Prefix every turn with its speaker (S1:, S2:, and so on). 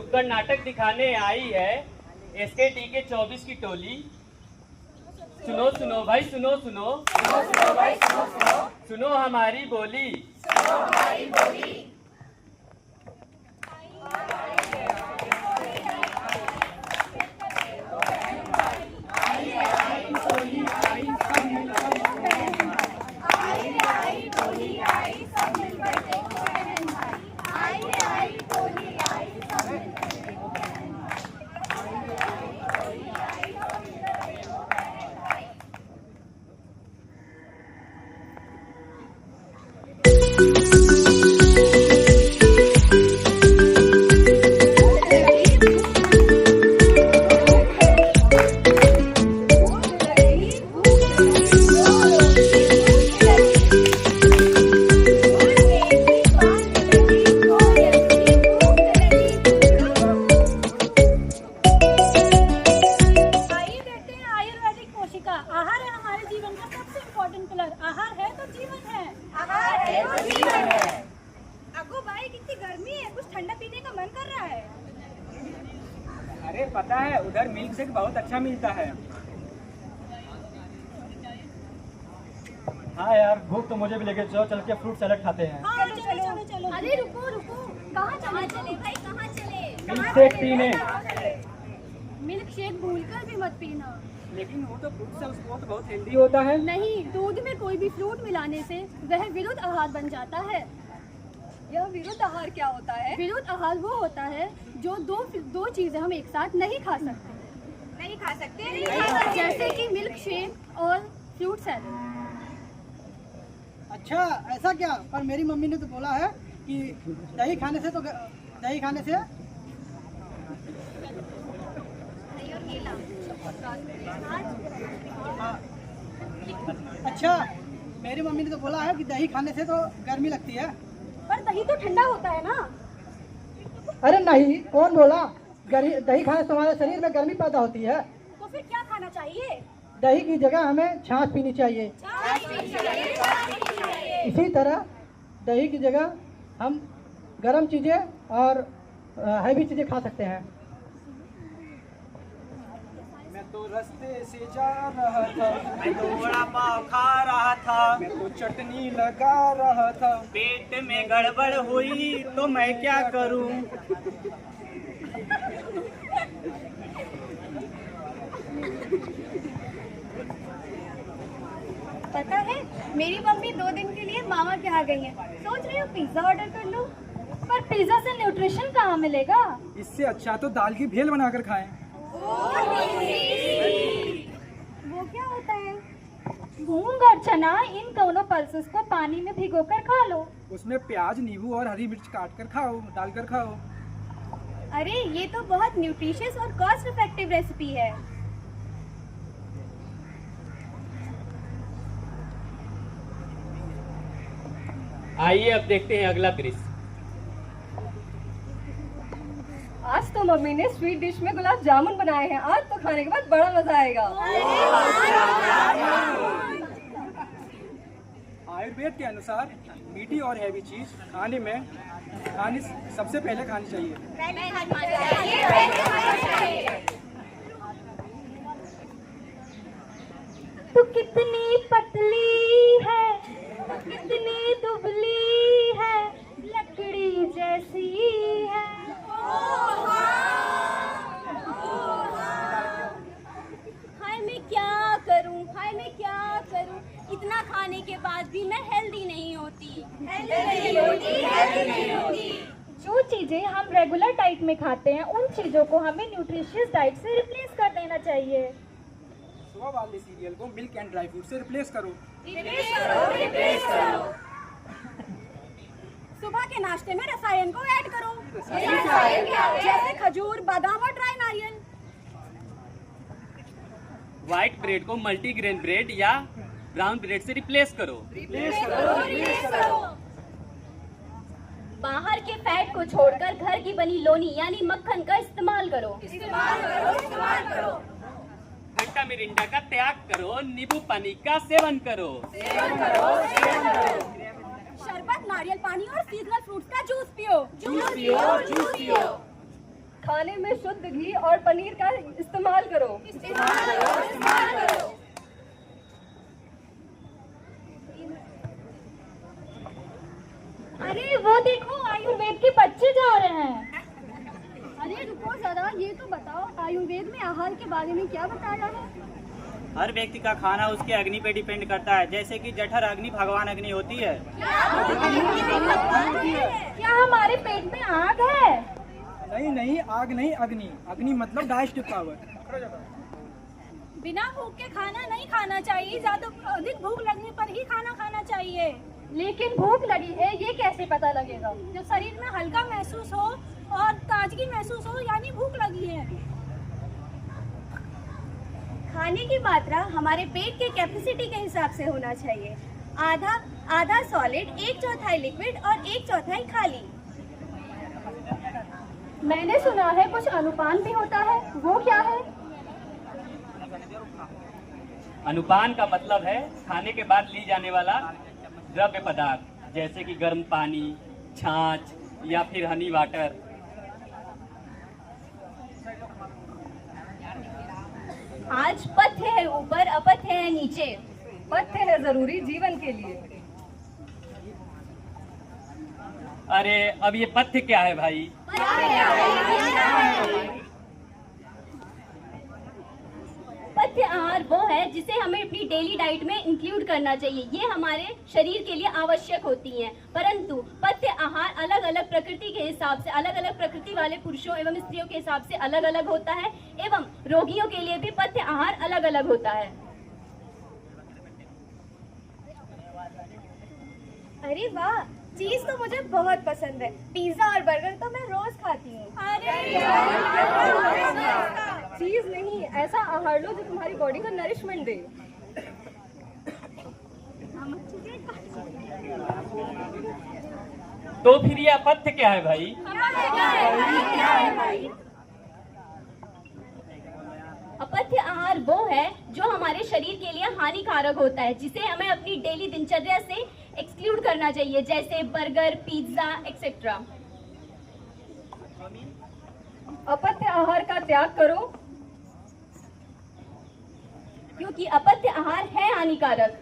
S1: नुक्कड़ नाटक दिखाने आई है SKT के 24 की टोली। सुनो सुनो भाई सुनो सुनो, सुनो हमारी बोली।
S2: अरे पता है उधर मिल्क शेक बहुत अच्छा मिलता है।
S3: हाँ यार भूख तो मुझे भी लगे, चलो चल के फ्रूट सैलेड खाते हैं।
S4: चलो। अरे रुको रुको, कहाँ चले भाई, कहाँ चले?
S3: मिल्क शेक पीने।
S4: मिल्क शेक भूलकर भी मत पीना।
S2: लेकिन वो तो फ्रूट से उसको तो बहुत हेल्दी होता है।
S4: नहीं, दूध में कोई भी फ्रूट मिलाने से वह विरुद्ध आहार बन जाता है।
S5: यह विरुद्ध आहार क्या होता है?
S4: विरुद्ध आहार वो होता है जो दो चीजें हम एक साथ नहीं खा सकते।
S5: नहीं खा सकते।
S4: जैसे कि मिल्क शेक और फ्रूट सैलेड।
S6: अच्छा ऐसा क्या? पर मेरी मम्मी ने तो बोला है कि दही खाने से अच्छा मेरी मम्मी ने तो बोला है कि दही खाने से तो गर्मी लगती है।
S4: पर दही तो ठंडा होता है ना।
S6: अरे नहीं, कौन बोला? दही खाने से हमारे शरीर में गर्मी पैदा होती है।
S4: तो फिर क्या खाना चाहिए?
S6: दही की जगह हमें छाछ पीनी चाहिए। इसी तरह दही की जगह हम गर्म चीज़ें और हैवी चीज़ें खा सकते हैं।
S2: मैं तो रास्ते से जा रहा था,
S1: मैं तो वड़ा पाव खा रहा था,
S2: मैं तो चटनी लगा रहा था।
S1: पेट में गड़बड़ हुई तो मैं क्या करूं?
S4: पता है मेरी मम्मी 2 दिन के लिए मामा के यहाँ गई है। सोच रही हूँ पिज्जा ऑर्डर कर लूँ, पर पिज्जा से न्यूट्रिशन कहाँ मिलेगा?
S2: इससे अच्छा तो दाल की भेल बनाकर खाएं।
S4: वो क्या होता है? मूंग और चना इन दोनों पल्सेस को पानी में भिगोकर खा लो।
S2: उसमें प्याज, नींबू और हरी मिर्च काट कर खाओ, डालकर खाओ।
S4: अरे ये तो बहुत न्यूट्रिशियस और कॉस्ट इफेक्टिव रेसिपी है।
S1: आइए अब देखते हैं अगला दृश्य।
S5: आज तो मम्मी ने स्वीट डिश में गुलाब जामुन बनाए हैं। आज तो खाने के बाद बड़ा मजा आएगा।
S2: आयुर्वेद के अनुसार मीठी और हैवी चीज खाने सबसे पहले खानी चाहिए।
S4: तू कितनी पतली है, कितनी दुबली है, लकड़ी जैसी है। हाय मैं क्या करूं, हाय मैं क्या करूं, इतना खाने के बाद भी मैं हेल्दी नहीं होती। जो चीजें हम रेगुलर डाइट में खाते हैं उन चीजों को हमें न्यूट्रिशियस डाइट से रिप्लेस कर देना चाहिए।
S2: सुबह वाले सीरियल को मिल्क एंड ड्राई फ्रूट से रिप्लेस करो।
S4: सुबह के नाश्ते में रसायन को ऐड करो, जैसे खजूर, बादाम और ड्राई नारियल।
S1: व्हाइट ब्रेड को मल्टीग्रेन ब्रेड या ब्राउन ब्रेड से रिप्लेस करो। बाहर के फैट को छोड़कर घर की बनी लोनी यानी मक्खन का इस्तेमाल करो। खट्टा मिरिंडा का त्याग करो, नींबू पानी का सेवन करो।
S4: शरबत, नारियल पानी और सीजनल फ्रूट्स का जूस पियो।
S5: खाने में शुद्ध घी और पनीर का इस्तेमाल करो।
S4: अरे वो देखो, आयुर्वेद के बच्चे जा रहे हैं। अरे रुको जरा, ये तो बताओ आयुर्वेद में आहार के बारे में क्या बताया है?
S7: हर व्यक्ति का खाना उसके अग्नि पे डिपेंड करता है। जैसे कि जठर अग्नि भगवान अग्नि होती है।
S4: क्या हमारे पेट में आग है?
S2: नहीं नहीं, आग नहीं, अग्नि। अग्नि मतलब डाइजेस्टिव पावर।
S4: बिना भूख के खाना नहीं खाना चाहिए, ज्यादा अधिक भूख लगने पर ही खाना खाना चाहिए। लेकिन भूख लगी है ये कैसे पता लगेगा? जब शरीर में हल्का महसूस हो और ताजगी महसूस हो, यानी भूख लगी है। खाने की मात्रा हमारे पेट के कैपेसिटी के हिसाब से होना चाहिए। आधा सॉलिड, 1/4 लिक्विड और 1/4 खाली।
S5: मैंने सुना है कुछ अनुपान भी होता है, वो क्या है?
S1: अनुपान का मतलब है खाने के बाद ली जाने वाला द्रव्य पदार्थ, जैसे कि गर्म पानी, छाछ या फिर हनी वाटर।
S4: आज पथ्य है ऊपर, अपथ्य है नीचे।
S5: पथ्य है जरूरी जीवन के लिए।
S1: अरे अब ये पथ्य क्या है भाई?
S4: पथ्य आहार वो है जिसे हमें अपनी डेली डाइट में इंक्लूड करना चाहिए। ये हमारे शरीर के लिए आवश्यक होती हैं। परंतु पथ्य आहार अलग अलग प्रकृति के हिसाब से, अलग अलग प्रकृति वाले पुरुषों एवं स्त्रियों के हिसाब से अलग अलग होता है, एवं रोगियों के लिए भी पथ्य आहार अलग अलग होता है। अरे वाह, चीज तो मुझे बहुत पसंद है। पिज्जा और बर्गर तो मैं रोज खाती हूँ।
S5: चीज नहीं, ऐसा आहार लो जो तुम्हारी बॉडी को नरिशमेंट दे।
S1: तो फिर ये अपथ्य क्या है भाई?
S4: अपथ्य आहार वो है जो हमारे शरीर के लिए हानिकारक होता है, जिसे हमें अपनी डेली दिनचर्या से एक्सक्लूड करना चाहिए, जैसे बर्गर, पिज्जा एक्सेट्रा।
S5: अपथ्य आहार का त्याग करो,
S4: क्योंकि अपथ्य आहार है हानिकारक।